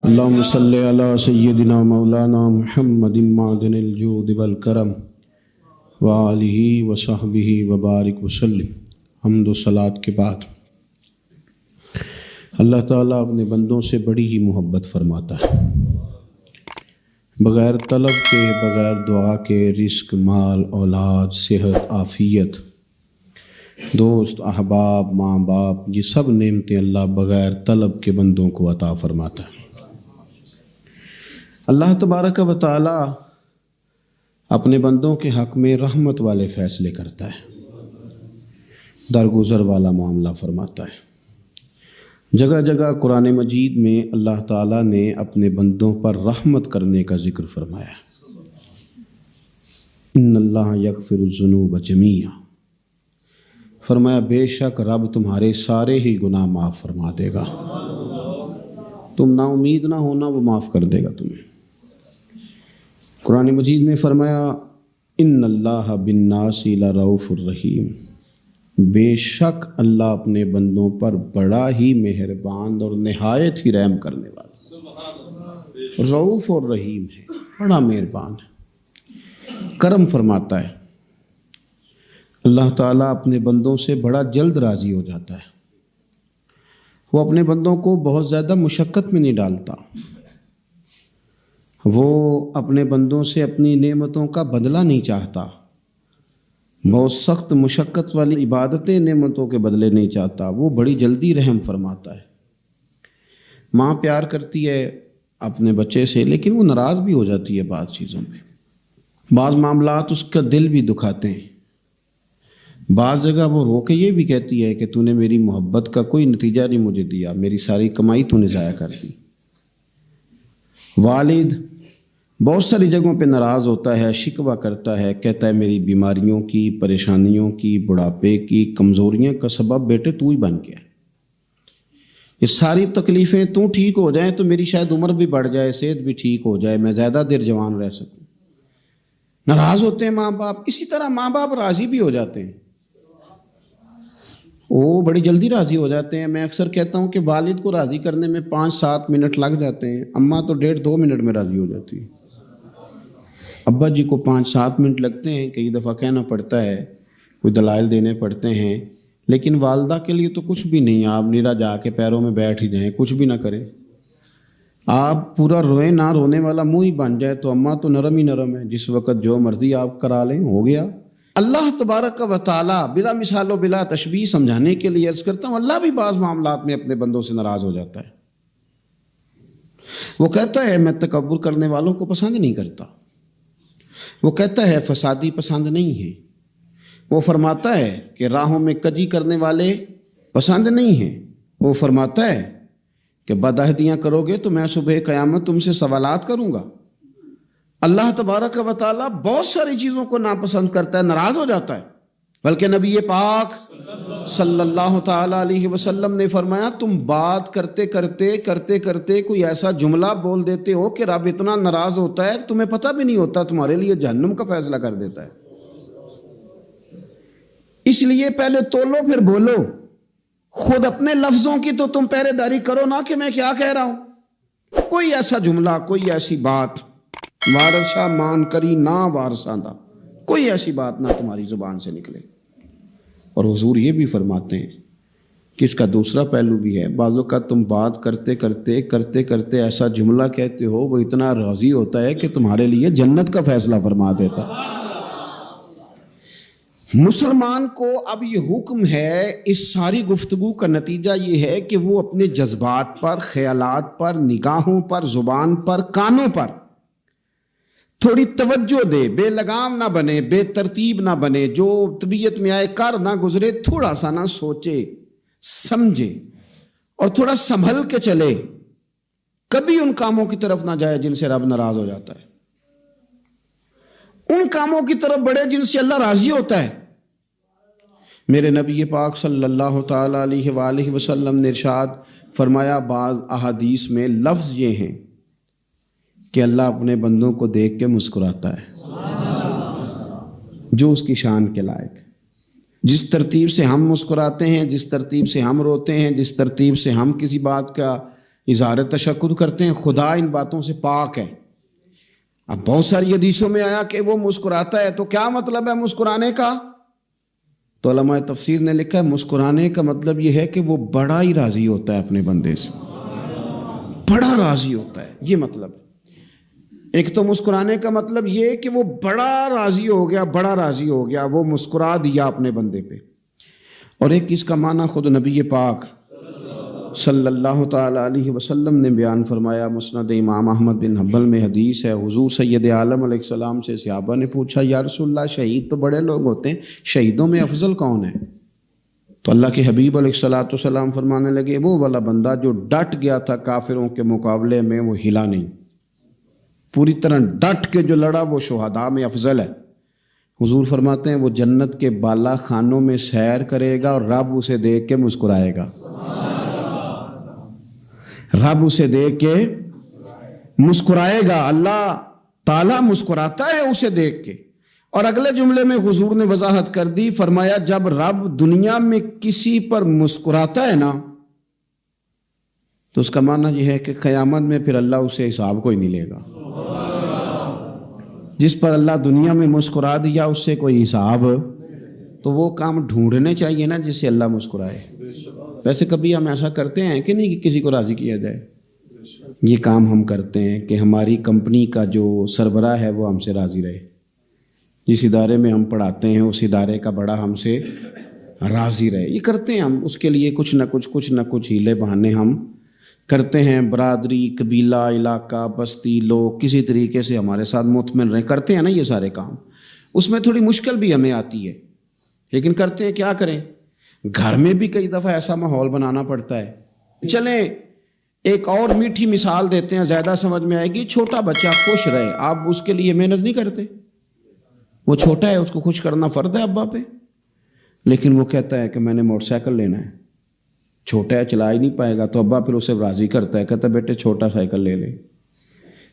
اللہم صلی علی سیدنا مولانا محمد معدن الجود والکرم وآلہ وصحبہ وبارک وسلم۔ حمد و صلاۃ کے بعد اللہ تعالیٰ اپنے بندوں سے بڑی ہی محبت فرماتا ہے۔ بغیر طلب کے، بغیر دعا کے رزق، مال، اولاد، صحت، عافیت، دوست، احباب، ماں باپ، یہ سب نعمتیں اللہ بغیر طلب کے بندوں کو عطا فرماتا ہے۔ اللہ تبارک و تعالی اپنے بندوں کے حق میں رحمت والے فیصلے کرتا ہے، درگزر والا معاملہ فرماتا ہے۔ جگہ جگہ قرآن مجید میں اللہ تعالیٰ نے اپنے بندوں پر رحمت کرنے کا ذکر فرمایا ہے۔ ان اللہ یغفر الذنوب جمیعا، فرمایا بے شک رب تمہارے سارے ہی گناہ معاف فرما دے گا۔ تم نا امید نہ ہونا، وہ معاف کر دے گا تمہیں۔ قرآن مجید میں فرمایا ان اللہ بالناس لرؤوف الرحیم، بے شک اللہ اپنے بندوں پر بڑا ہی مہربان اور نہایت ہی رحم کرنے والا، رؤوف اور رحیم ہے، بڑا مہربان ہے، کرم فرماتا ہے۔ اللہ تعالیٰ اپنے بندوں سے بڑا جلد راضی ہو جاتا ہے۔ وہ اپنے بندوں کو بہت زیادہ مشقت میں نہیں ڈالتا، وہ اپنے بندوں سے اپنی نعمتوں کا بدلہ نہیں چاہتا، بہت سخت مشقت والی عبادتیں نعمتوں کے بدلے نہیں چاہتا، وہ بڑی جلدی رحم فرماتا ہے۔ ماں پیار کرتی ہے اپنے بچے سے، لیکن وہ ناراض بھی ہو جاتی ہے بعض چیزوں پہ، بعض معاملات اس کا دل بھی دکھاتے ہیں، بعض جگہ وہ رو کے یہ بھی کہتی ہے کہ تو نے میری محبت کا کوئی نتیجہ نہیں مجھے دیا، میری ساری کمائی تو نے ضائع کر دی۔ والد بہت ساری جگہوں پہ ناراض ہوتا ہے، شکوہ کرتا ہے، کہتا ہے میری بیماریوں کی، پریشانیوں کی، بڑھاپے کی، کمزوریاں کا سبب بیٹے تو ہی بن گیا ہے۔ یہ ساری تکلیفیں تو ٹھیک ہو جائیں تو میری شاید عمر بھی بڑھ جائے، صحت بھی ٹھیک ہو جائے، میں زیادہ دیر جوان رہ سکوں۔ ناراض ہوتے ہیں ماں باپ، اسی طرح ماں باپ راضی بھی ہو جاتے ہیں، وہ بڑی جلدی راضی ہو جاتے ہیں۔ میں اکثر کہتا ہوں کہ والد کو راضی کرنے میں 5-7 منٹ لگ جاتے ہیں، اماں تو 1.5-2 منٹ میں راضی ہو جاتی ہے۔ ابا جی کو 5-7 منٹ لگتے ہیں، کئی دفعہ کہنا پڑتا ہے، کوئی دلائل دینے پڑتے ہیں، لیکن والدہ کے لیے تو کچھ بھی نہیں، آپ نیرا جا کے پیروں میں بیٹھ ہی جائیں، کچھ بھی نہ کریں، آپ پورا روئیں نہ، رونے والا منہ ہی بن جائے تو اماں تو نرم ہی نرم ہے، جس وقت جو مرضی آپ کرا لیں ہو گیا۔ اللہ تبارک و تعالیٰ بلا مثال و بلا تشبیہ سمجھانے کے لیے عرض کرتا ہوں، اللہ بھی بعض معاملات میں اپنے بندوں سے ناراض ہو جاتا ہے۔ وہ کہتا ہے میں تکبر کرنے والوں کو پسند نہیں کرتا، وہ کہتا ہے فسادی پسند نہیں ہے، وہ فرماتا ہے کہ راہوں میں کجی کرنے والے پسند نہیں ہیں، وہ فرماتا ہے کہ بدعہدیاں کرو گے تو میں صبح قیامت تم سے سوالات کروں گا۔ اللہ تبارک و تعالیٰ بہت ساری چیزوں کو ناپسند کرتا ہے، ناراض ہو جاتا ہے، بلکہ نبی پاک صلی اللہ تعالیٰ علیہ وسلم نے فرمایا تم بات کرتے کرتے کوئی ایسا جملہ بول دیتے ہو کہ رب اتنا ناراض ہوتا ہے کہ تمہیں پتہ بھی نہیں ہوتا، تمہارے لیے جہنم کا فیصلہ کر دیتا ہے۔ اس لیے پہلے تولو پھر بولو، خود اپنے لفظوں کی تو تم پہرے داری کرو نا کہ میں کیا کہہ رہا ہوں۔ کوئی ایسا جملہ، کوئی ایسی بات وارثہ مان کری نہ وارثاں دا، کوئی ایسی بات نہ تمہاری زبان سے نکلے۔ اور حضور یہ بھی فرماتے ہیں کہ اس کا دوسرا پہلو بھی ہے، بعض اوقات تم بات کرتے ایسا جملہ کہتے ہو وہ اتنا راضی ہوتا ہے کہ تمہارے لیے جنت کا فیصلہ فرما دیتا ہے۔ مسلمان کو اب یہ حکم ہے، اس ساری گفتگو کا نتیجہ یہ ہے کہ وہ اپنے جذبات پر، خیالات پر، نگاہوں پر، زبان پر، کانوں پر تھوڑی توجہ دے، بے لگام نہ بنے، بے ترتیب نہ بنے، جو طبیعت میں آئے کر نہ گزرے، تھوڑا سا نہ سوچے سمجھے اور تھوڑا سنبھل کے چلے، کبھی ان کاموں کی طرف نہ جائے جن سے رب ناراض ہو جاتا ہے، ان کاموں کی طرف بڑھے جن سے اللہ راضی ہوتا ہے۔ میرے نبی پاک صلی اللہ تعالیٰ علیہ وآلہ وسلم نے ارشاد فرمایا، بعض احادیث میں لفظ یہ ہیں کہ اللہ اپنے بندوں کو دیکھ کے مسکراتا ہے، جو اس کی شان کے لائق ہے۔ جس ترتیب سے ہم مسکراتے ہیں، جس ترتیب سے ہم روتے ہیں، جس ترتیب سے ہم کسی بات کا اظہار تشکر کرتے ہیں، خدا ان باتوں سے پاک ہے۔ اب بہت ساری حدیثوں میں آیا کہ وہ مسکراتا ہے، تو کیا مطلب ہے مسکرانے کا؟ تو علماء تفسیر نے لکھا ہے مسکرانے کا مطلب یہ ہے کہ وہ بڑا ہی راضی ہوتا ہے اپنے بندے سے، بڑا راضی ہوتا ہے، یہ مطلب ہے۔ ایک تو مسکرانے کا مطلب یہ کہ وہ بڑا راضی ہو گیا، بڑا راضی ہو گیا، وہ مسکرا دیا اپنے بندے پہ۔ اور ایک اس کا معنی خود نبی پاک صلی اللہ تعالیٰ علیہ وسلم نے بیان فرمایا۔ مسند امام احمد بن حنبل میں حدیث ہے، حضور سید عالم علیہ السلام سے صحابہ نے پوچھا یا رسول اللہ شہید تو بڑے لوگ ہوتے ہیں، شہیدوں میں افضل کون ہے؟ تو اللہ کے حبیب علیہ السلام فرمانے لگے وہ والا بندہ جو ڈٹ گیا تھا کافروں کے مقابلے میں، وہ ہلا نہیں، پوری طرح ڈٹ کے جو لڑا وہ شہداء میں افضل ہے۔ حضور فرماتے ہیں وہ جنت کے بالا خانوں میں سیر کرے گا اور رب اسے دیکھ کے مسکرائے گا، رب اسے دیکھ کے مسکرائے گا، اللہ تعالیٰ مسکراتا ہے اسے دیکھ کے۔ اور اگلے جملے میں حضور نے وضاحت کر دی، فرمایا جب رب دنیا میں کسی پر مسکراتا ہے نا تو اس کا معنی یہ ہے کہ قیامت میں پھر اللہ اسے حساب کوئی نہیں لے گا۔ جس پر اللہ دنیا میں مسکرا دیا اس سے کوئی حساب، تو وہ کام ڈھونڈنے چاہیے نا جس سے اللہ مسکرائے۔ ویسے کبھی ہم ایسا کرتے ہیں کہ نہیں کہ کسی کو راضی کیا جائے؟ یہ کام ہم کرتے ہیں کہ ہماری کمپنی کا جو سربراہ ہے وہ ہم سے راضی رہے، جس ادارے میں ہم پڑھاتے ہیں اس ادارے کا بڑا ہم سے راضی رہے، یہ کرتے ہیں ہم۔ اس کے لیے کچھ نہ کچھ ہیلے بہانے ہم کرتے ہیں، برادری، قبیلہ، علاقہ، بستی، لوگ کسی طریقے سے ہمارے ساتھ مطمئن رہیں، کرتے ہیں نا یہ سارے کام۔ اس میں تھوڑی مشکل بھی ہمیں آتی ہے لیکن کرتے ہیں، کیا کریں۔ گھر میں بھی کئی دفعہ ایسا ماحول بنانا پڑتا ہے۔ چلیں ایک اور میٹھی مثال دیتے ہیں، زیادہ سمجھ میں آئے گی۔ چھوٹا بچہ خوش رہے، آپ اس کے لیے محنت نہیں کرتے، وہ چھوٹا ہے اس کو خوش کرنا فرض ہے ابا پہ، لیکن وہ کہتا ہے کہ میں نے موٹر سائیکل لینا ہے، چھوٹا ہے چلا ہی نہیں پائے گا، تو ابا پھر اسے راضی کرتا ہے، کہتا ہے بیٹے چھوٹا سائیکل لے لے،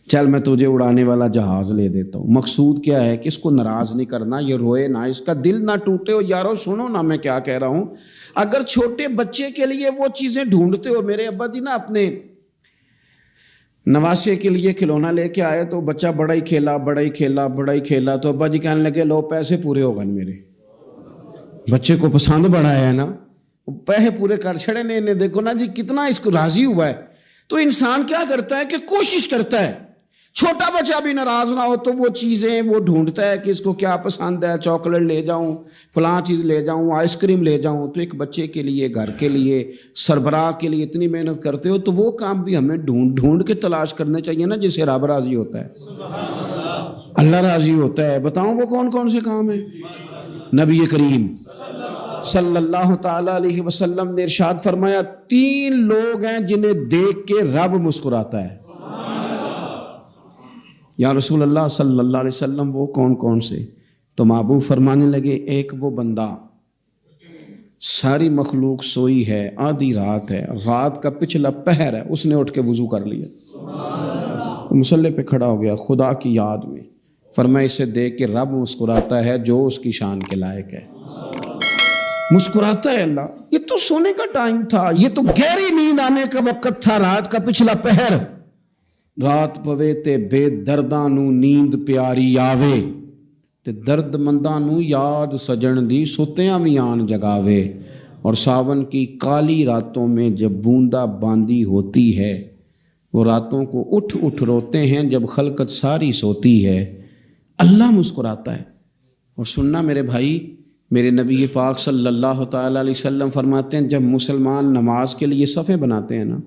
چل میں تجھے اڑانے والا جہاز لے دیتا ہوں۔ مقصود کیا ہے کہ اس کو ناراض نہیں کرنا، یہ روئے نہ، اس کا دل نہ ٹوٹے۔ ہو یارو سنو نا میں کیا کہہ رہا ہوں، اگر چھوٹے بچے کے لیے وہ چیزیں ڈھونڈتے ہو، میرے ابا جی نا اپنے نواسے کے لیے کھلونا لے کے آئے تو بچہ بڑا ہی کھیلا، تو ابا جی کہنے لگے لو پیسے پورے ہو گئے، میرے بچے کو پسند بڑا ہے نا، پیسے پورے کر چھڑے نے، دیکھو نا جی کتنا اس کو راضی ہوا ہے۔ تو انسان کیا کرتا ہے کہ کوشش کرتا ہے، چھوٹا بچہ بھی ناراض نہ ہو تو وہ چیزیں وہ ڈھونڈتا ہے کہ اس کو کیا پسند ہے، چاکلیٹ لے جاؤں، فلاں چیز لے جاؤں، آئس کریم لے جاؤں۔ تو ایک بچے کے لیے، گھر کے لیے، سربراہ کے لیے اتنی محنت کرتے ہو تو وہ کام بھی ہمیں ڈھونڈ کے تلاش کرنے چاہیے نا جس سے رب راضی ہوتا ہے، اللہ راضی ہوتا ہے۔ بتاؤں وہ کون کون سے کام ہیں؟ نبی کریم صلی اللہ تعالیٰ علیہ وسلم نے ارشاد فرمایا 3 لوگ ہیں جنہیں دیکھ کے رب مسکراتا ہے۔ یا رسول اللہ صلی اللہ علیہ وسلم وہ کون کون سے؟ تو محبوب فرمانے لگے ایک وہ بندہ ساری مخلوق سوئی ہے، آدھی رات ہے، رات کا پچھلا پہر ہے، اس نے اٹھ کے وضو کر لیا، مصلی پہ کھڑا ہو گیا خدا کی یاد میں، فرمایا اسے دیکھ کے رب مسکراتا ہے جو اس کی شان کے لائق ہے، مسکراتا ہے اللہ۔ یہ تو سونے کا ٹائم تھا، یہ تو گہری نیند آنے کا وقت تھا، رات کا پچھلا پہر، رات پوے تے بے درداں نو نیند پیاری آوے تے درد منداں نو یاد سجن دی ستیاں وی آن جگاوے۔ اور ساون کی کالی راتوں میں جب بوندا باندی ہوتی ہے، وہ راتوں کو اٹھ روتے ہیں جب خلقت ساری سوتی ہے، اللہ مسکراتا ہے۔ اور سننا میرے بھائی، میرے نبی پاک صلی اللہ تعالیٰ علیہ وسلم فرماتے ہیں جب مسلمان نماز کے لیے صفیں بناتے ہیں نا،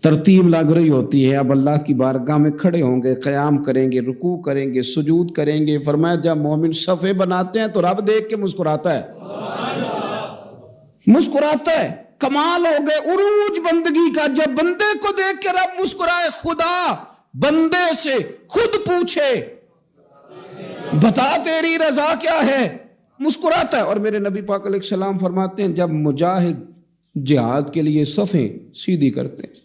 ترتیب لگ رہی ہوتی ہے، اب اللہ کی بارگاہ میں کھڑے ہوں گے، قیام کریں گے، رکوع کریں گے، سجود کریں گے، فرمایا جب مومن صفیں بناتے ہیں تو رب دیکھ کے مسکراتا ہے، مسکراتا ہے۔ کمال ہو گئے عروج بندگی کا، جب بندے کو دیکھ کے رب مسکرائے، خدا بندے سے خود پوچھے بتا تیری رضا کیا ہے، مسکراتا ہے۔ اور میرے نبی پاک علیہ السلام فرماتے ہیں جب مجاہد جہاد کے لیے صفیں سیدھی کرتے ہیں،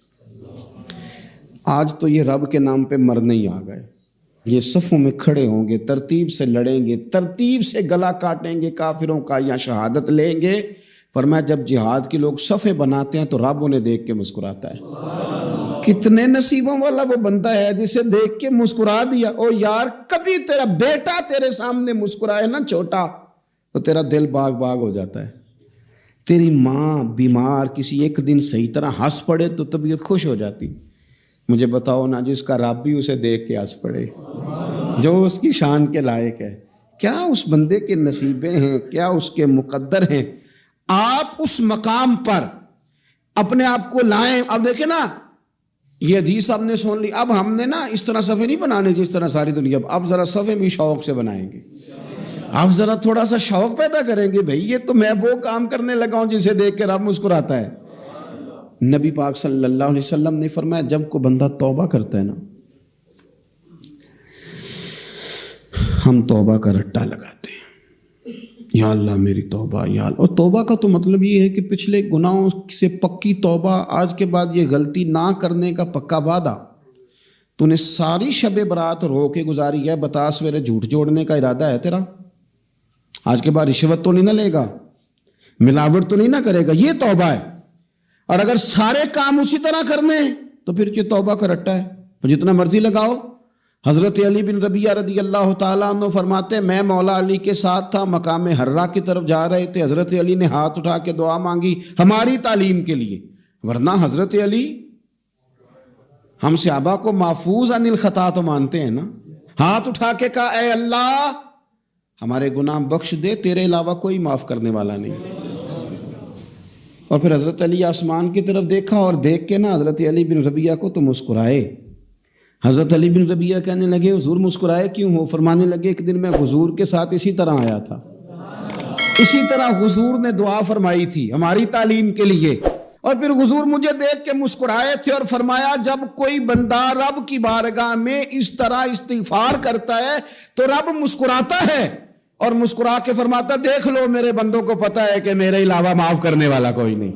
آج تو یہ رب کے نام پہ مرنے ہی آ گئے، یہ صفوں میں کھڑے ہوں گے، ترتیب سے لڑیں گے، ترتیب سے گلا کاٹیں گے کافروں کا یا شہادت لیں گے، فرمایا جب جہاد کے لوگ صفیں بناتے ہیں تو رب انہیں دیکھ کے مسکراتا ہے۔ کتنے نصیبوں والا وہ بندہ ہے جسے دیکھ کے مسکرا دیا۔ او یار کبھی تیرا بیٹا تیرے سامنے مسکرائے نا چھوٹا تو تیرا دل باغ باغ ہو جاتا ہے۔ تیری ماں بیمار کسی ایک دن صحیح طرح ہنس پڑے تو طبیعت خوش ہو جاتی۔ مجھے بتاؤ نا جس کا رب بھی اسے دیکھ کے ہنس پڑے، جو اس کی شان کے لائق ہے، کیا اس بندے کے نصیبیں ہیں، کیا اس کے مقدر ہیں۔ آپ اس مقام پر اپنے آپ کو لائیں۔ اب دیکھیں نا یہ حدیث آپ نے سن لی، اب ہم نے نا اس طرح صفحے نہیں بنانے جس طرح ساری دنیا، اب ذرا صفحے بھی شوق سے بنائیں گے۔ آپ ذرا تھوڑا سا شوق پیدا کریں گے، بھئی یہ تو میں وہ کام کرنے لگا ہوں جسے دیکھ کے رب مسکراتا ہے۔ نبی پاک صلی اللہ علیہ وسلم نے فرمایا جب کوئی بندہ توبہ کرتا ہے نا، ہم توبہ کا رٹا لگاتے ہیں، یا اللہ میری توبہ یا اللہ۔ اور توبہ کا تو مطلب یہ ہے کہ پچھلے گناہوں سے پکی توبہ، آج کے بعد یہ غلطی نہ کرنے کا پکا وعدہ۔ تو نے ساری شب برات رو کے گزاری ہے، بتا سویرے جھوٹ جوڑنے کا ارادہ ہے تیرا؟ آج کے بعد رشوت تو نہیں نہ لے گا، ملاوٹ تو نہیں نہ کرے گا، یہ توبہ ہے۔ اور اگر سارے کام اسی طرح کرنے ہیں تو پھر یہ توبہ کا رٹا ہے، جتنا مرضی لگاؤ۔ حضرت علی بن ربیعہ رضی اللہ تعالیٰ عنہ فرماتے ہیں میں مولا علی کے ساتھ تھا، مقام حرہ کی طرف جا رہے تھے، حضرت علی نے ہاتھ اٹھا کے دعا مانگی ہماری تعلیم کے لیے، ورنہ حضرت علی ہم صحابہ کو محفوظ عن الخطا تو مانتے ہیں نا۔ ہاتھ اٹھا کے کہا اے اللہ ہمارے گناہ بخش دے، تیرے علاوہ کوئی معاف کرنے والا نہیں۔ اور پھر حضرت علی آسمان کی طرف دیکھا اور دیکھ کے نا حضرت علی بن ربیعہ کو تو مسکرائے۔ حضرت علی بن ربیعہ کہنے لگے حضور مسکرائے کیوں ہو؟ فرمانے لگے ایک دن میں حضور کے ساتھ اسی طرح آیا تھا، اسی طرح حضور نے دعا فرمائی تھی ہماری تعلیم کے لیے، اور پھر حضور مجھے دیکھ کے مسکرائے تھے اور فرمایا جب کوئی بندہ رب کی بارگاہ میں اس طرح استغفار کرتا ہے تو رب مسکراتا ہے، اور مسکرا کے فرماتا دیکھ لو میرے بندوں کو پتا ہے کہ میرے علاوہ معاف کرنے والا کوئی نہیں،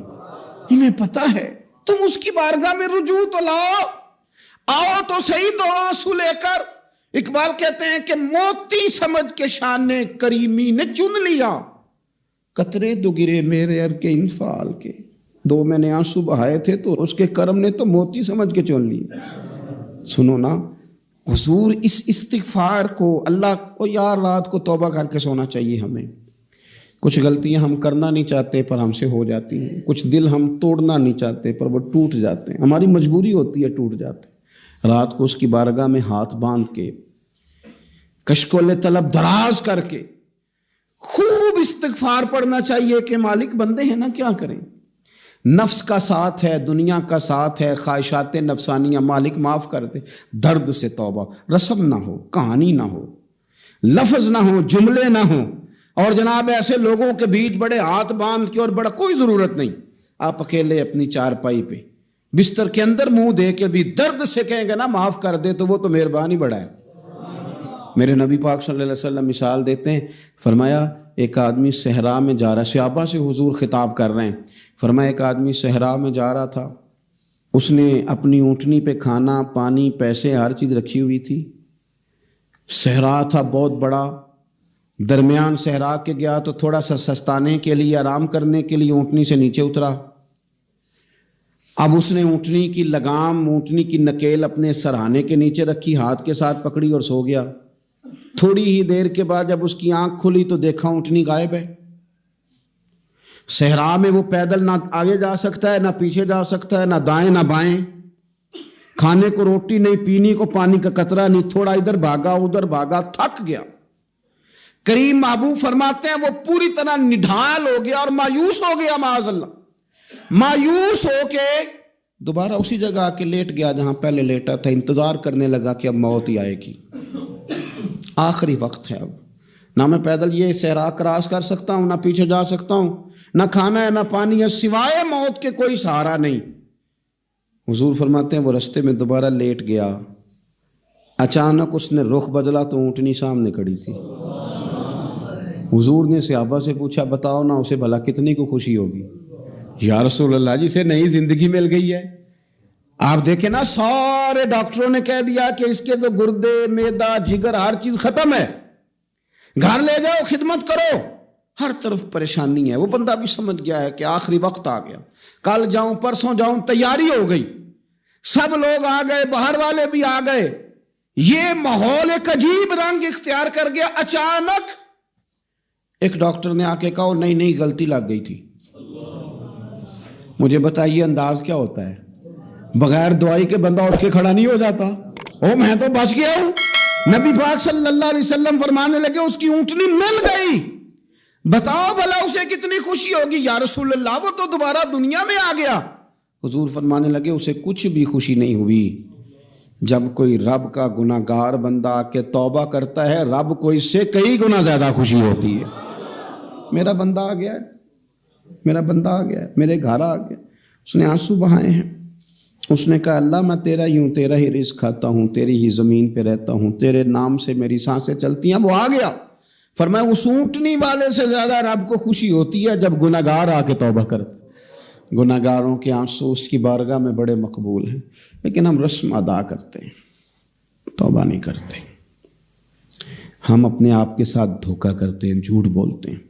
انہیں پتا ہے، تم اس کی بارگاہ میں رجوع تو لاؤ، آؤ تو صحیح دو آنسو لے کر۔ اقبال کہتے ہیں کہ موتی سمجھ کے شان کریمی نے چن لیا، قطرے دو گرے میرے ار کے انفعال کے، دو میں نے آنسو بہائے تھے تو اس کے کرم نے تو موتی سمجھ کے چن لی۔ سنو نا حضور اس استغفار کو اللہ کو یار رات کو توبہ کر کے سونا چاہیے ہمیں۔ کچھ غلطیاں ہم کرنا نہیں چاہتے پر ہم سے ہو جاتی ہیں، کچھ دل ہم توڑنا نہیں چاہتے پر وہ ٹوٹ جاتے ہیں، ہماری مجبوری ہوتی ہے ٹوٹ جاتے ہیں۔ رات کو اس کی بارگاہ میں ہاتھ باندھ کے کشکول طلب دراز کر کے خوب استغفار پڑھنا چاہیے کہ مالک بندے ہیں نا کیا کریں، نفس کا ساتھ ہے، دنیا کا ساتھ ہے، خواہشات نفسانیہ، مالک معاف کر دے۔ درد سے توبہ، رسم نہ ہو، کہانی نہ ہو، لفظ نہ ہو، جملے نہ ہوں، اور جناب ایسے لوگوں کے بیچ بڑے ہاتھ باندھ کے اور بڑا کوئی ضرورت نہیں، آپ اکیلے اپنی چارپائی پہ بستر کے اندر منہ دے کے بھی درد سے کہیں گے نا معاف کر دے تو وہ تو مہربانی بڑا ہے۔ میرے نبی پاک صلی اللہ علیہ وسلم مثال دیتے ہیں، فرمایا ایک آدمی صحرا میں جا رہا ہے، صحابہ سے حضور خطاب کر رہے ہیں، فرمایا ایک آدمی صحرا میں جا رہا تھا، اس نے اپنی اونٹنی پہ کھانا پانی پیسے ہر چیز رکھی ہوئی تھی، صحرا تھا بہت بڑا، درمیان صحرا کے گیا تو تھوڑا سا سستانے کے لیے آرام کرنے کے لیے اونٹنی سے نیچے اترا۔ اب اس نے اونٹنی کی لگام اونٹنی کی نکیل اپنے سرہانے کے نیچے رکھی، ہاتھ کے ساتھ پکڑی اور سو گیا۔ تھوڑی ہی دیر کے بعد جب اس کی آنکھ کھلی تو دیکھا اونٹنی غائب ہے۔ صحرا میں وہ پیدل نہ آگے جا سکتا ہے نہ پیچھے جا سکتا ہے، نہ دائیں نہ بائیں، کھانے کو روٹی نہیں، پینے کو پانی کا قطرہ نہیں، تھوڑا ادھر بھاگا ادھر بھاگا، تھک گیا۔ کریم محبوب فرماتے ہیں وہ پوری طرح نڈھال ہو گیا اور مایوس ہو گیا، معاذ اللہ، مایوس ہو کے دوبارہ اسی جگہ آ کے لیٹ گیا جہاں پہلے لیٹا تھا، انتظار کرنے لگا کہ اب موت ہی آئے گی، آخری وقت ہے، اب نہ میں پیدل یہ صحرا کراس کر سکتا ہوں، نہ پیچھے جا سکتا ہوں، نہ کھانا ہے نہ پانی ہے، سوائے موت کے کوئی سہارا نہیں۔ حضور فرماتے ہیں وہ رستے میں دوبارہ لیٹ گیا، اچانک اس نے رخ بدلا تو اونٹنی سامنے کھڑی تھی۔ حضور نے صحابہ سے پوچھا بتاؤ نا اسے بھلا کتنی کو خوشی ہوگی؟ یا رسول اللہ جسے نئی زندگی مل گئی ہے۔ آپ دیکھیں نا سارے ڈاکٹروں نے کہہ دیا کہ اس کے تو گردے معدہ جگر ہر چیز ختم ہے، گھر لے جاؤ خدمت کرو، ہر طرف پریشانی ہے. وہ بندہ بھی سمجھ گیا ہے کہ آخری وقت آ گیا, کل جاؤں پرسوں جاؤں, تیاری ہو گئی, سب لوگ آ گئے, باہر والے بھی آ گئے, یہ ماحول ایک عجیب رنگ اختیار کر گیا. اچانک ایک ڈاکٹر نے آ کے کہا نہیں غلطی لگ گئی تھی. مجھے بتائیے انداز کیا ہوتا ہے؟ بغیر دوائی کے بندہ اٹھ کے کھڑا نہیں ہو جاتا. میں تو بچ گیا ہوں. نبی پاک صلی اللہ علیہ وسلم فرمانے لگے اس کی اونٹنی مل گئی. بتاؤ بھلا اسے کتنی خوشی ہوگی. یا رسول اللہ وہ تو دوبارہ دنیا میں آ گیا. حضور فرمانے لگے اسے کچھ بھی خوشی نہیں ہوئی. جب کوئی رب کا گناہ گار بندہ آ کے توبہ کرتا ہے, رب کو اس سے کئی گنا زیادہ خوشی ہوتی ہے. میرا بندہ آ گیا ہے, میرا بندہ آ گیا ہے, میرے گھر آ گیا. اس نے آنسو بہائے ہیں. اس نے کہا اللہ میں تیرا ہی ہوں, تیرا ہی رزق کھاتا ہوں, تیری ہی زمین پہ رہتا ہوں, تیرے نام سے میری سانسیں چلتی ہیں. وہ آ گیا. فرمایا اس اونٹنی والے سے زیادہ رب کو خوشی ہوتی ہے جب گناہ گار آ کے توبہ کرتا. گناہ گاروں کے آنسو اس کی بارگاہ میں بڑے مقبول ہیں. لیکن ہم رسم ادا کرتے ہیں, توبہ نہیں کرتے. ہم اپنے آپ کے ساتھ دھوکہ کرتے ہیں, جھوٹ بولتے ہیں.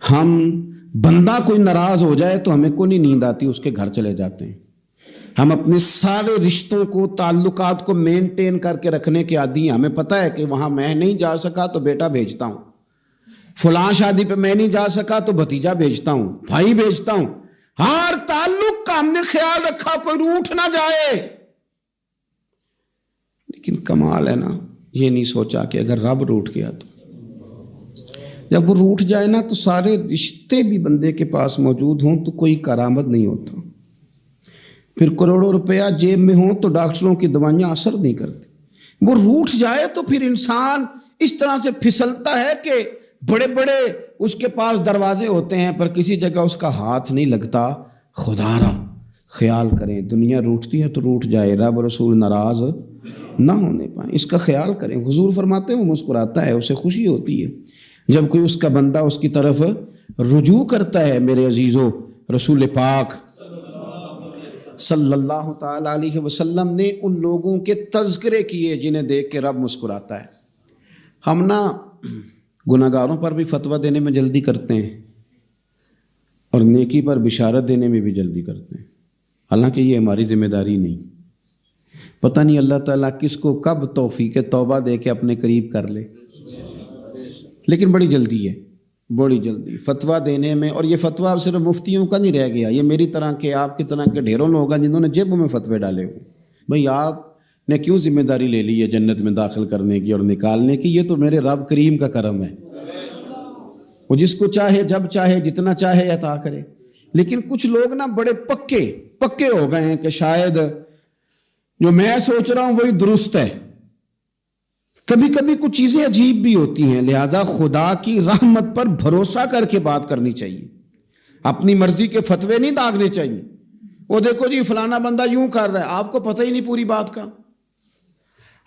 ہم بندہ کوئی ناراض ہو جائے تو ہمیں کو نہیں نیند آتی, اس کے گھر چلے جاتے ہیں. ہم اپنے سارے رشتوں کو, تعلقات کو مینٹین کر کے رکھنے کے عادی ہیں. ہمیں پتہ ہے کہ وہاں میں نہیں جا سکا تو بیٹا بھیجتا ہوں, فلاں شادی پہ میں نہیں جا سکا تو بھتیجا بھیجتا ہوں, بھائی بھیجتا ہوں. ہر تعلق کا ہم نے خیال رکھا کوئی روٹھ نہ جائے. لیکن کمال ہے نا, یہ نہیں سوچا کہ اگر رب روٹھ گیا تو جب وہ روٹھ جائے نا تو سارے رشتے بھی بندے کے پاس موجود ہوں تو کوئی کارآمد نہیں ہوتا. پھر کروڑوں روپیہ جیب میں ہوں تو ڈاکٹروں کی دوائیاں اثر نہیں کرتی. وہ روٹھ جائے تو پھر انسان اس طرح سے پھسلتا ہے کہ بڑے بڑے اس کے پاس دروازے ہوتے ہیں پر کسی جگہ اس کا ہاتھ نہیں لگتا. خدا را خیال کریں, دنیا روٹھتی ہے تو روٹھ جائے, رب رسول ناراض نہ ہونے پائیں, اس کا خیال کریں. حضور فرماتے ہیں وہ مسکراتا ہے, اسے خوشی ہوتی ہے جب کوئی اس کا بندہ اس کی طرف رجوع کرتا ہے. میرے عزیزو, رسول پاک صلی اللہ تعالی علیہ وسلم نے ان لوگوں کے تذکرے کیے جنہیں دیکھ کے رب مسکراتا ہے. ہم نا گناہ گاروں پر بھی فتویٰ دینے میں جلدی کرتے ہیں اور نیکی پر بشارت دینے میں بھی جلدی کرتے ہیں, حالانکہ یہ ہماری ذمہ داری نہیں. پتہ نہیں اللہ تعالیٰ کس کو کب توفیق توبہ دے کے اپنے قریب کر لے, لیکن بڑی جلدی ہے, بڑی جلدی فتویٰ دینے میں. اور یہ فتویٰ صرف مفتیوں کا نہیں رہ گیا, یہ میری طرح کے, آپ کی طرح کے ڈھیروں لوگ ہیں جنہوں نے جیبوں میں فتوے ڈالے ہوئے. بھئی آپ نے کیوں ذمہ داری لے لی ہے جنت میں داخل کرنے کی اور نکالنے کی؟ یہ تو میرے رب کریم کا کرم ہے, وہ جس کو چاہے جب چاہے جتنا چاہے عطا کرے. لیکن کچھ لوگ نا بڑے پکے ہو گئے ہیں کہ شاید جو میں سوچ رہا ہوں وہی درست ہے. کبھی کبھی کچھ چیزیں عجیب بھی ہوتی ہیں, لہذا خدا کی رحمت پر بھروسہ کر کے بات کرنی چاہیے. اپنی مرضی کے فتوے نہیں داغنے چاہیے. وہ دیکھو جی فلانا بندہ یوں کر رہا ہے, آپ کو پتہ ہی نہیں پوری بات کا,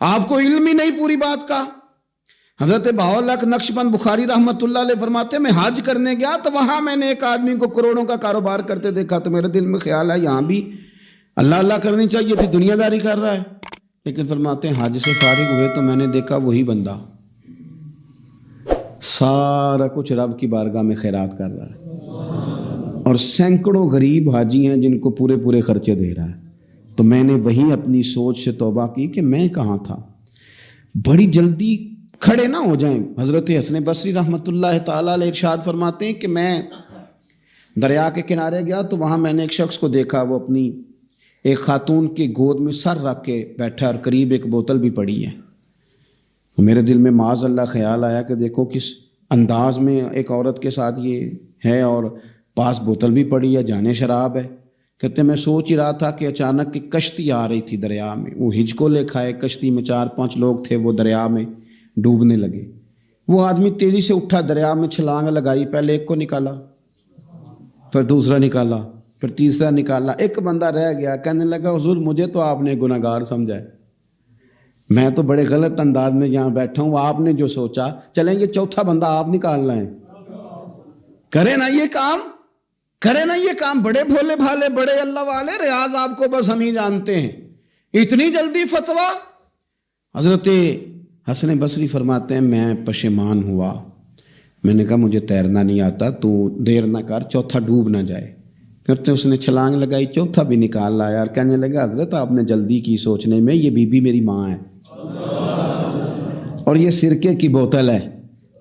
آپ کو علم ہی نہیں پوری بات کا. حضرت بہاءاللہ نقشبند بخاری رحمۃ اللہ علیہ فرماتے ہیں میں حج کرنے گیا تو وہاں میں نے ایک آدمی کو کروڑوں کا کاروبار کرتے دیکھا تو میرے دل میں خیال ہے یہاں بھی اللہ اللہ کرنی چاہیے تھی, دنیا داری کر رہا ہے. لیکن فرماتے ہیں حج سے فارغ ہوئے تو میں نے دیکھا وہی بندہ سارا کچھ رب کی بارگاہ میں خیرات کر رہا ہے اور سینکڑوں غریب حاجی ہیں جن کو پورے خرچے دے رہا ہے. تو میں نے وہی اپنی سوچ سے توبہ کی کہ میں کہاں تھا. بڑی جلدی کھڑے نہ ہو جائیں. حضرت حسن بصری رحمۃ اللہ تعالیٰ علیہ ارشاد فرماتے ہیں کہ میں دریا کے کنارے گیا تو وہاں میں نے ایک شخص کو دیکھا, وہ اپنی ایک خاتون کی گود میں سر رکھ کے بیٹھا اور قریب ایک بوتل بھی پڑی ہے. تو میرے دل میں معاذ اللہ خیال آیا کہ دیکھو کس انداز میں ایک عورت کے ساتھ یہ ہے اور پاس بوتل بھی پڑی ہے, جانے شراب ہے. کہتے میں سوچ ہی رہا تھا کہ اچانک ایک کشتی آ رہی تھی دریا میں, وہ ہجکو لے کھائے, کشتی میں 4-5 لوگ تھے, وہ دریا میں ڈوبنے لگے. وہ آدمی تیزی سے اٹھا, دریا میں چھلانگ لگائی, پہلے ایک کو نکالا, پھر دوسرا نکالا, پھر تیسرا نکالا. ایک بندہ رہ گیا, کہنے لگا حضور مجھے تو آپ نے گناہ گار سمجھا ہے, میں تو بڑے غلط انداز میں یہاں بیٹھا ہوں, آپ نے جو سوچا چلیں گے چوتھا بندہ آپ نکالنا ہے. کرے نا یہ کام, کرے نا یہ کام. بڑے بھولے بھالے بڑے اللہ والے, ریاض آپ کو بس ہم ہی جانتے ہیں. اتنی جلدی فتویٰ. حضرت حسن بصری فرماتے ہیں میں پشیمان ہوا, میں نے کہا مجھے تیرنا نہیں آتا، تو دیر نہ کر، چوتھا ڈوب نہ جائے۔ کرتے اس نے چھلانگ لگائی، چوتھا بھی نکال لایا اور کہنے لگا حضرت آپ نے جلدی کی سوچنے میں، یہ بی بی میری ماں ہے اور یہ سرکے کی بوتل ہے۔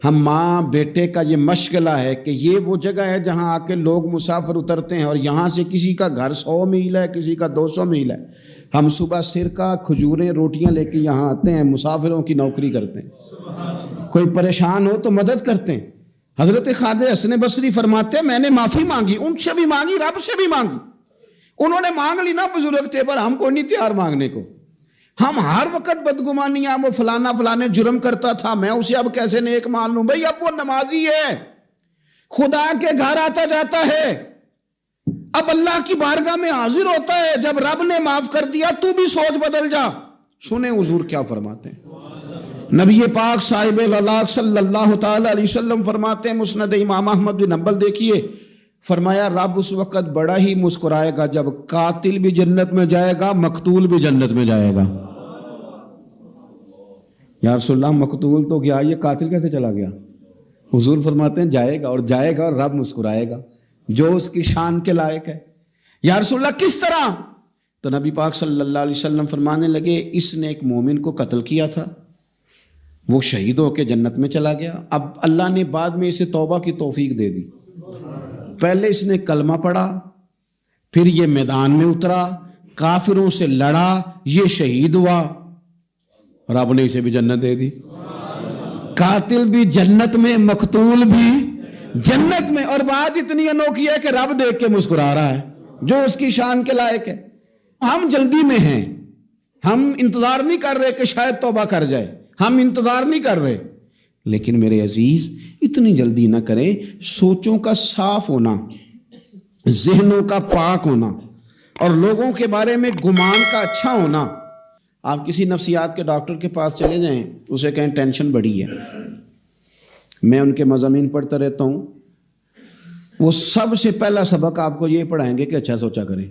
ہم ماں بیٹے کا یہ مشغلہ ہے کہ یہ وہ جگہ ہے جہاں آ کے لوگ مسافر اترتے ہیں، اور یہاں سے کسی کا گھر 100 میل ہے، کسی کا 200 میل ہے، ہم صبح سرکہ کھجوریں روٹیاں لے کے یہاں آتے ہیں، مسافروں کی نوکری کرتے ہیں، کوئی پریشان ہو تو مدد کرتے ہیں۔ حضرت خواجہ حسن بصری فرماتے ہیں میں نے معافی مانگی، ان سے بھی مانگی، رب سے بھی مانگی، انہوں نے مانگ لی نا بزرگ تھے، پر ہم کو نہیں تیار مانگنے کو۔ ہم ہر وقت بدگمانیاں، وہ فلانا فلانے جرم کرتا تھا، میں اسے اب کیسے نیک مان لوں؟ بھئی اب وہ نمازی ہے، خدا کے گھر آتا جاتا ہے، اب اللہ کی بارگاہ میں حاضر ہوتا ہے، جب رب نے معاف کر دیا تو بھی سوچ بدل جا۔ سنیں حضور کیا فرماتے ہیں، نبی پاک صاحب اللہ صلی اللہ تعالی علیہ وسلم فرماتے ہیں، مسند امام احمد بن حنبل دیکھیے، فرمایا رب اس وقت بڑا ہی مسکرائے گا جب قاتل بھی جنت میں جائے گا، مقتول بھی جنت میں جائے گا۔ یا رسول اللہ مقتول تو گیا، یہ قاتل کیسے چلا گیا؟ حضور فرماتے ہیں جائے گا، اور جائے گا اور رب مسکرائے گا جو اس کی شان کے لائق ہے۔ یا رسول اللہ کس طرح؟ تو نبی پاک صلی اللہ علیہ وسلم فرمانے لگے اس نے ایک مومن کو قتل کیا تھا، وہ شہید ہو کے جنت میں چلا گیا، اب اللہ نے بعد میں اسے توبہ کی توفیق دے دی، پہلے اس نے کلمہ پڑھا، پھر یہ میدان میں اترا، کافروں سے لڑا، یہ شہید ہوا، رب نے اسے بھی جنت دے دی۔ قاتل بھی جنت میں، مقتول بھی جنت میں، اور بات اتنی انوکھی ہے کہ رب دیکھ کے مسکرا رہا ہے جو اس کی شان کے لائق ہے۔ ہم جلدی میں ہیں، ہم انتظار نہیں کر رہے کہ شاید توبہ کر جائے، ہم انتظار نہیں کر رہے، لیکن میرے عزیز اتنی جلدی نہ کریں۔ سوچوں کا صاف ہونا، ذہنوں کا پاک ہونا، اور لوگوں کے بارے میں گمان کا اچھا ہونا۔ آپ کسی نفسیات کے ڈاکٹر کے پاس چلے جائیں، اسے کہیں ٹینشن بڑی ہے، میں ان کے مضامین پڑھتا رہتا ہوں، وہ سب سے پہلا سبق آپ کو یہ پڑھائیں گے کہ اچھا سوچا کریں۔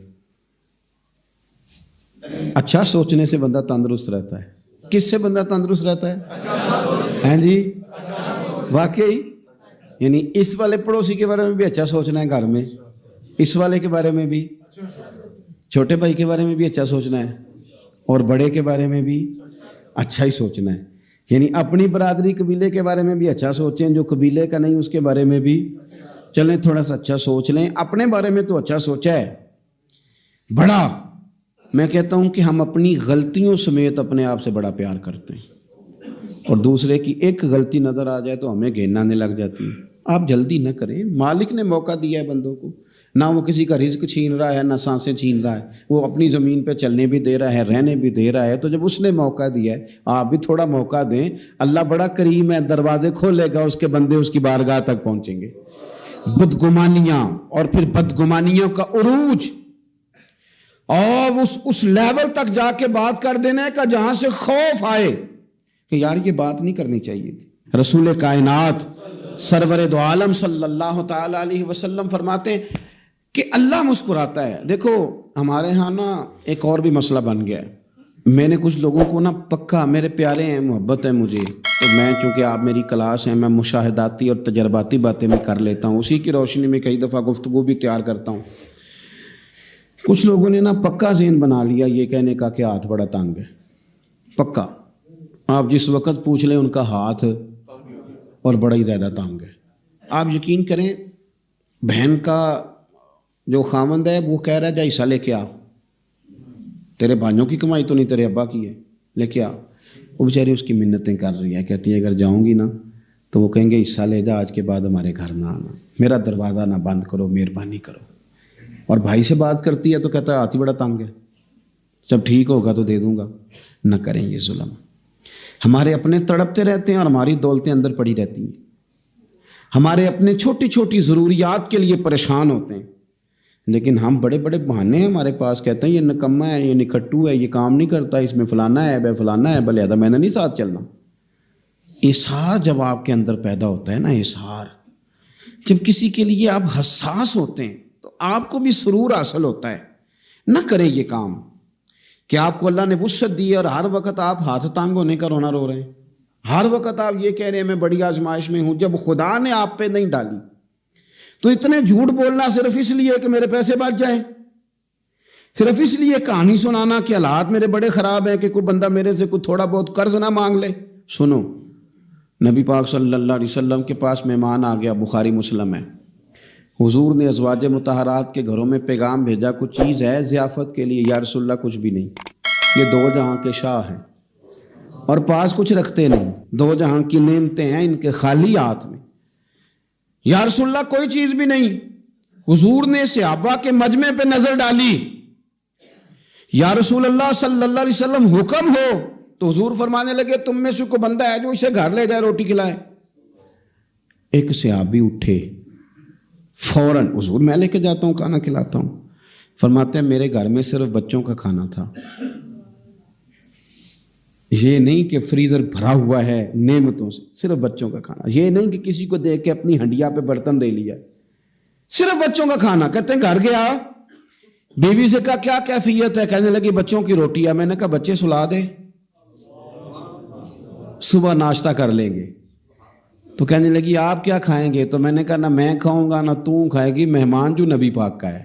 اچھا سوچنے سے بندہ تندرست رہتا ہے۔ کس سے بندہ تندرست رہتا ہے؟ ہیں جی واقعی، یعنی اس والے پڑوسی کے بارے میں بھی اچھا سوچنا ہے گھر میں، اس والے کے بارے میں بھی، چھوٹے بھائی کے بارے میں بھی اچھا سوچنا ہے، اور بڑے کے بارے میں بھی اچھا ہی سوچنا ہے۔ یعنی اپنی برادری قبیلے کے بارے میں بھی اچھا سوچیں، جو قبیلے کا نہیں اس کے بارے میں بھی چلیں تھوڑا سا اچھا سوچ لیں۔ اپنے بارے میں تو اچھا سوچا ہے بڑا، میں کہتا ہوں کہ ہم اپنی غلطیوں سمیت اپنے آپ سے بڑا پیار کرتے ہیں، اور دوسرے کی ایک غلطی نظر آ جائے تو ہمیں گھن آنے لگ جاتی ہے۔ آپ جلدی نہ کریں، مالک نے موقع دیا ہے بندوں کو، نہ وہ کسی کا رزق چھین رہا ہے، نہ سانسیں چھین رہا ہے، وہ اپنی زمین پہ چلنے بھی دے رہا ہے، رہنے بھی دے رہا ہے، تو جب اس نے موقع دیا ہے آپ بھی تھوڑا موقع دیں۔ اللہ بڑا کریم ہے، دروازے کھولے گا، اس کے بندے اس کی بارگاہ تک پہنچیں گے۔ بدگمانیاں اور پھر بدگمانیوں کا عروج، اور اس لیول تک جا کے بات کر دینے کا جہاں سے خوف آئے کہ یار یہ بات نہیں کرنی چاہیے تھی۔ رسول کائنات سرور دو عالم صلی اللہ تعالی علیہ وسلم فرماتے ہیں کہ اللہ مسکراتا ہے۔ دیکھو ہمارے ہاں نا ایک اور بھی مسئلہ بن گیا ہے، میں نے کچھ لوگوں کو نا پکا، میرے پیارے ہیں، محبت ہے مجھے، تو میں چونکہ آپ میری کلاس ہیں، میں مشاہداتی اور تجرباتی باتیں بھی کر لیتا ہوں، اسی کی روشنی میں کئی دفعہ گفتگو بھی تیار کرتا ہوں۔ کچھ لوگوں نے نا پکا ذہن بنا لیا یہ کہنے کا کہ ہاتھ بڑا تنگ ہے، پکا، آپ جس وقت پوچھ لیں ان کا ہاتھ اور بڑا ہی زیادہ تنگ ہے۔ آپ یقین کریں، بہن کا جو خاوند ہے وہ کہہ رہا ہے جا حصہ لے کے آ، تیرے بھائیوں کی کمائی تو نہیں، تیرے ابا کی ہے، لے کے آ۔ وہ بیچاری اس کی منتیں کر رہی ہے، کہتی ہے اگر جاؤں گی نا تو وہ کہیں گے حصہ لے جا، آج کے بعد ہمارے گھر نہ آنا، میرا دروازہ نہ بند کرو، مہربانی کرو۔ اور بھائی سے بات کرتی ہے تو کہتا ہے ہاتھ ہی بڑا تنگ ہے، جب ٹھیک ہوگا تو دے دوں گا۔ نہ کریں یہ ظلم، ہمارے اپنے تڑپتے رہتے ہیں اور ہماری دولتیں اندر پڑی رہتی ہیں، ہمارے اپنے چھوٹی چھوٹی ضروریات کے لیے پریشان ہوتے ہیں، لیکن ہم بڑے بڑے بہانے ہیں ہمارے پاس، کہتے ہیں یہ نکما ہے، یہ نکھٹو ہے، یہ کام نہیں کرتا، اس میں فلانا ہے، بے فلانا ہے، بلے میں نے نہیں ساتھ چلنا۔ اظہار جب آپ کے اندر پیدا ہوتا ہے نا، اظہار جب کسی کے لیے آپ حساس ہوتے ہیں تو آپ کو بھی سرور حاصل ہوتا ہے۔ نہ کریں یہ کام کہ آپ کو اللہ نے وسعت دی ہے اور ہر وقت آپ ہاتھ تانگ ہونے کا رونا رو رہے ہیں، ہر وقت آپ یہ کہہ رہے ہیں میں بڑی آزمائش میں ہوں، جب خدا نے آپ پہ نہیں ڈالی تو اتنے جھوٹ بولنا صرف اس لیے کہ میرے پیسے بچ جائیں، صرف اس لیے کہانی سنانا کہ حالات میرے بڑے خراب ہیں کہ کوئی بندہ میرے سے کوئی تھوڑا بہت قرض نہ مانگ لے۔ سنو، نبی پاک صلی اللہ علیہ وسلم کے پاس مہمان آ گیا، بخاری مسلم ہے، حضور نے ازواج مطہرات کے گھروں میں پیغام بھیجا، کچھ چیز ہے ضیافت کے لیے؟ یا رسول اللہ کچھ بھی نہیں، یہ دو جہاں کے شاہ ہیں اور پاس کچھ رکھتے نہیں، دو جہاں کی نعمتیں ہیں ان کے خالی ہاتھ میں۔ یا رسول اللہ کوئی چیز بھی نہیں۔ حضور نے صحابہ کے مجمع پہ نظر ڈالی، یا رسول اللہ صلی اللہ علیہ وسلم حکم ہو، تو حضور فرمانے لگے تم میں سے کوئی بندہ ہے جو اسے گھر لے جائے روٹی کھلائے؟ ایک صحابی اٹھے فوراً، حضور میں لے کے جاتا ہوں کھانا کھلاتا ہوں۔ فرماتے ہیں میرے گھر میں صرف بچوں کا کھانا تھا، یہ نہیں کہ فریزر بھرا ہوا ہے نعمتوں سے، صرف بچوں کا کھانا، یہ نہیں کہ کسی کو دیکھ کے اپنی ہنڈیا پہ برتن دے لیا، صرف بچوں کا کھانا۔ کہتے ہیں گھر گیا، بیوی سے کہا کیا کیفیت ہے؟ کہنے لگی بچوں کی روٹی ہے۔ میں نے کہا بچے سلا دے، صبح ناشتہ کر لیں گے۔ تو کہنے لگی آپ کیا کھائیں گے؟ تو میں نے کہا نہ میں کھاؤں گا نہ تو کھائے گی، مہمان جو نبی پاک کا ہے۔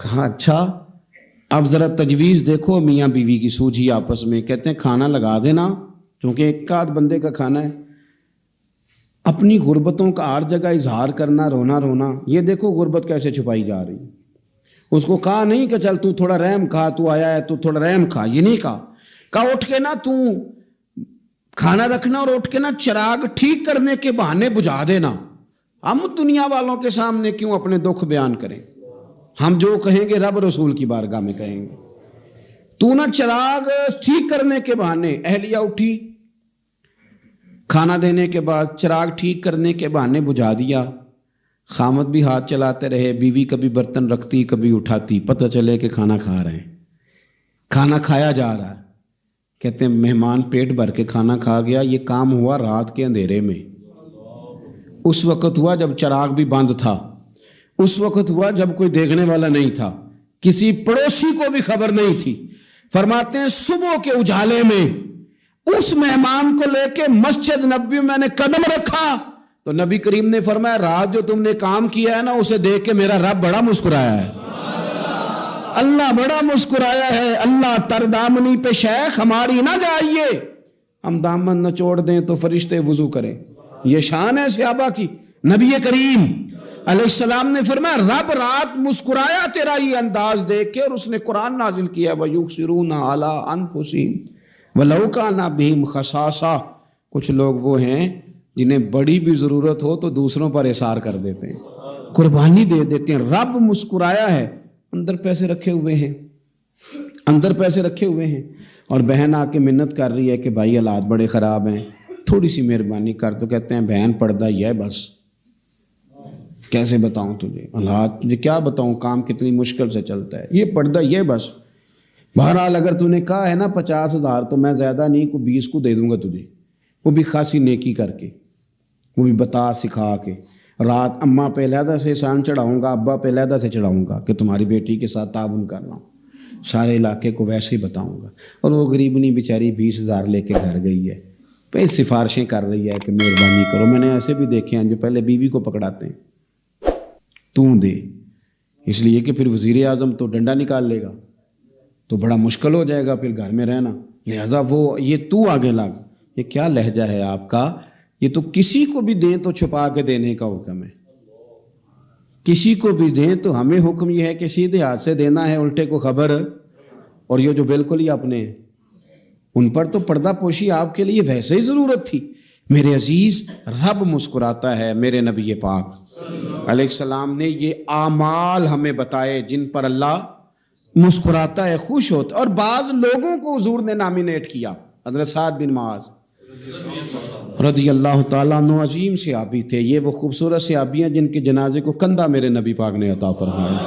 کہا اچھا، اب ذرا تجویز دیکھو میاں بیوی کی سوجھی آپس میں۔ کہتے ہیں کھانا لگا دینا، کیونکہ ایک آدھ بندے کا کھانا ہے۔ اپنی غربتوں کا ہر جگہ اظہار کرنا، رونا رونا، یہ دیکھو غربت کیسے چھپائی جا رہی۔ اس کو کہا نہیں کہ چل تو تھوڑا رحم کھا، تو آیا ہے تو تھوڑا رحم کھا، یہ نہیں کہا اٹھ کے نا تو کھانا رکھنا اور اٹھ کے نا چراغ ٹھیک کرنے کے بہانے بجھا دینا۔ ہم دنیا والوں کے سامنے کیوں اپنے دکھ بیان کریں؟ ہم جو کہیں گے رب رسول کی بارگاہ میں کہیں گے۔ تو نا چراغ ٹھیک کرنے کے بہانے، اہلیہ اٹھی، کھانا دینے کے بعد چراغ ٹھیک کرنے کے بہانے بجھا دیا۔ خامد بھی ہاتھ چلاتے رہے، بیوی کبھی برتن رکھتی کبھی اٹھاتی، پتہ چلے کہ کھانا کھا رہے ہیں، کھانا کھایا جا رہا ہے۔ کہتے ہیں مہمان پیٹ بھر کے کھانا کھا گیا۔ یہ کام ہوا رات کے اندھیرے میں، اس وقت ہوا جب چراغ بھی بند تھا، اس وقت ہوا جب کوئی دیکھنے والا نہیں تھا، کسی پڑوسی کو بھی خبر نہیں تھی۔ فرماتے ہیں صبح کے اجالے میں اس مہمان کو لے کے مسجد نبوی میں نے قدم رکھا تو نبی کریم نے فرمایا رات جو تم نے کام کیا ہے نا اسے دیکھ کے میرا رب بڑا مسکرایا ہے، اللہ بڑا مسکرایا ہے۔ اللہ تر دامنی پہ شیخ ہماری نہ جائیے، ہم دامن نہ چھوڑ دیں تو فرشتے وضو کریں۔ یہ شان ہے صحابہ کی۔ نبی کریم علیہ السلام نے فرمایا رب رات مسکرایا تیرا یہ انداز دیکھ کے، اور اس نے قرآن نازل کیا وَيُؤْثِرُونَ عَلَىٰ أَنفُسِهِمْ وَلَوْ كَانَ بِهِمْ خَصَاصَةٌ۔ کچھ لوگ وہ ہیں جنہیں بڑی بھی ضرورت ہو تو دوسروں پر اثار کر دیتے ہیں، قربانی دے دیتے ہیں۔ رب مسکرایا ہے، اندر پیسے رکھے ہوئے ہیں، اندر پیسے رکھے ہوئے ہیں، اور بہن آ کے منت کر رہی ہے کہ بھائی حالات بڑے خراب ہیں، تھوڑی سی مہربانی کر۔ تو کہتے ہیں بہن پردہ ہی ہے بس، کیسے بتاؤں تجھے حالات، تجھے کیا بتاؤں کام کتنی مشکل سے چلتا ہے، یہ پردہ یہ بس۔ بہرحال اگر تو نے کہا ہے نا 50,000 تو میں زیادہ نہیں کو 20 کو دے دوں گا تجھے، وہ بھی خاصی نیکی کر کے، وہ بھی بتا سکھا کے۔ رات اماں پہ علیحدہ سے احسان چڑھاؤں گا، ابا پہ علیحدہ سے چڑھاؤں گا کہ تمہاری بیٹی کے ساتھ تعاون کر رہا ہوں، سارے علاقے کو ویسے ہی بتاؤں گا۔ اور وہ غریبنی بیچاری 20,000 لے کے گھر گئی ہے، پہ سفارشیں کر رہی ہے کہ مہربانی کرو۔ میں نے ایسے بھی دیکھے ہیں جو پہلے بیوی کو پکڑاتے ہیں تو دے، اس لیے کہ پھر وزیر اعظم تو ڈنڈا نکال لے گا تو بڑا مشکل ہو جائے گا پھر گھر میں رہنا، لہذا وہ یہ تو آگے لگ۔ یہ کیا لہجہ ہے آپ کا؟ یہ تو کسی کو بھی دیں تو چھپا کے دینے کا حکم ہے، کسی کو بھی دیں تو ہمیں حکم یہ ہے کہ سیدھے ہاتھ سے دینا ہے، الٹے کو خبر۔ اور یہ جو بالکل ہی اپنے ہیں ان پر تو پردہ پوشی آپ کے لیے ویسے ہی ضرورت تھی۔ میرے عزیز رب مسکراتا ہے۔ میرے نبی پاک علیہ السلام نے یہ اعمال ہمیں بتائے جن پر اللہ مسکراتا ہے، خوش ہوتا ہے۔ اور بعض لوگوں کو حضور نے نامینیٹ کیا، حضرت سعد بن معاذ رضی اللہ تعالیٰ عنہ عظیم صحابی تھے۔ یہ وہ خوبصورت صحابی ہیں جن کے جنازے کو کندھا میرے نبی پاک نے عطا فرمایا،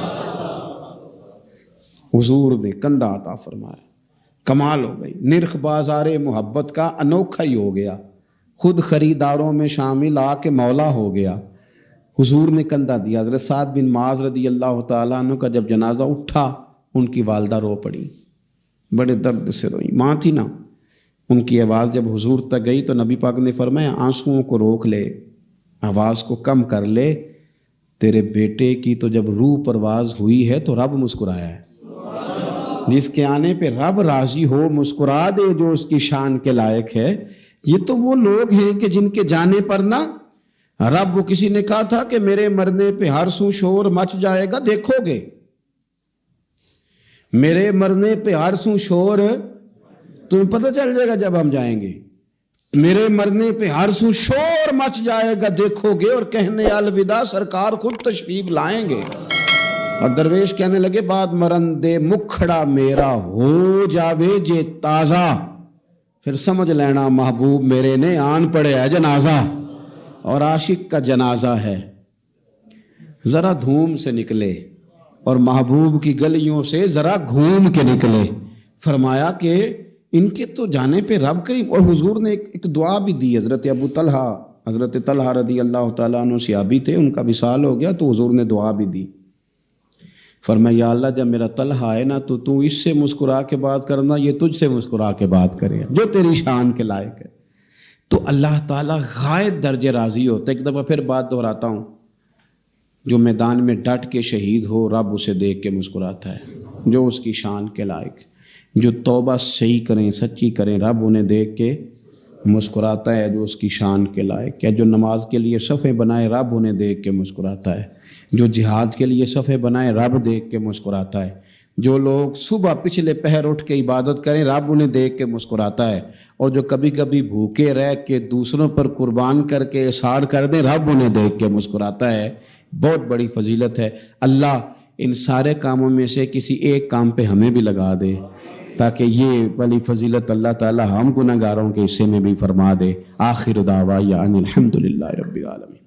حضور نے کندھا عطا فرمایا۔ کمال ہو گئی، نرخ بازار محبت کا انوکھا ہی ہو گیا، خود خریداروں میں شامل آ کے مولا ہو گیا۔ حضور نے کندھا دیا۔ حضرت سعد بن معاذ رضی اللہ تعالیٰ عنہ کا جب جنازہ اٹھا ان کی والدہ رو پڑی، بڑے درد سے روئی، ماں تھی نا، ان کی آواز جب حضور تک گئی تو نبی پاک نے فرمایا آنسوؤں کو روک لے، آواز کو کم کر لے، تیرے بیٹے کی تو جب روح پرواز ہوئی ہے تو رب مسکرایا ہے، جس کے آنے پہ رب راضی ہو مسکرا دے جو اس کی شان کے لائق ہے۔ یہ تو وہ لوگ ہیں کہ جن کے جانے پر نہ رب، وہ کسی نے کہا تھا کہ میرے مرنے پہ ہر سو شور مچ جائے گا، دیکھو گے میرے مرنے پہ ہر سو شور تمہیں پتہ چل جائے گا جب ہم جائیں گے، میرے مرنے پہ ہر سو شور مچ جائے گا دیکھو گے، اور کہنے الوداع سرکار خود تشریف لائیں گے۔ اور درویش کہنے لگے بعد مرندے مکھڑا میرا ہو جاوے جے تازہ، پھر سمجھ لینا محبوب میرے نے آن پڑے ہے جنازہ، اور عاشق کا جنازہ ہے ذرا دھوم سے نکلے اور محبوب کی گلیوں سے ذرا گھوم کے نکلے۔ فرمایا کہ ان کے تو جانے پہ رب کریم، اور حضور نے ایک دعا بھی دی۔ حضرت ابو طلحہ، حضرت طلحہ رضی اللہ تعالیٰ عنہ صحابی تھے، ان کا وصال ہو گیا تو حضور نے دعا بھی دی۔ فرمایا یا اللہ جب میرا طلحہ آئے نا تو اس سے مسکرا کے بات کرنا، یہ تجھ سے مسکرا کے بات کرے جو تیری شان کے لائق ہے۔ تو اللہ تعالیٰ غائب درجے راضی ہوتا ہے۔ ایک دفعہ پھر بات دہراتا ہوں، جو میدان میں ڈٹ کے شہید ہو رب اسے دیکھ کے مسکراتا ہے، جو اس کی شان کے لائق، جو توبہ صحیح کریں سچی کریں رب انہیں دیکھ کے مسکراتا ہے، جو اس کی شان کے لائق ہے، جو نماز کے لیے صفیں بنائے رب انہیں دیکھ کے مسکراتا ہے، جو جہاد کے لیے صفیں بنائے رب دیکھ کے مسکراتا ہے، جو لوگ صبح پچھلے پہر اٹھ کے عبادت کریں رب انہیں دیکھ کے مسکراتا ہے، اور جو کبھی کبھی بھوکے رہ کے دوسروں پر قربان کر کے اثار کر دیں رب انہیں دیکھ کے مسکراتا ہے۔ بہت بڑی فضیلت ہے۔ اللہ ان سارے کاموں میں سے کسی ایک کام پہ ہمیں بھی لگا دے تاکہ یہ بڑی فضیلت اللہ تعالی ہم گناہگاروں کے حصے میں بھی فرما دے۔ آخر دعوانا ان الحمد للہ رب العالمین۔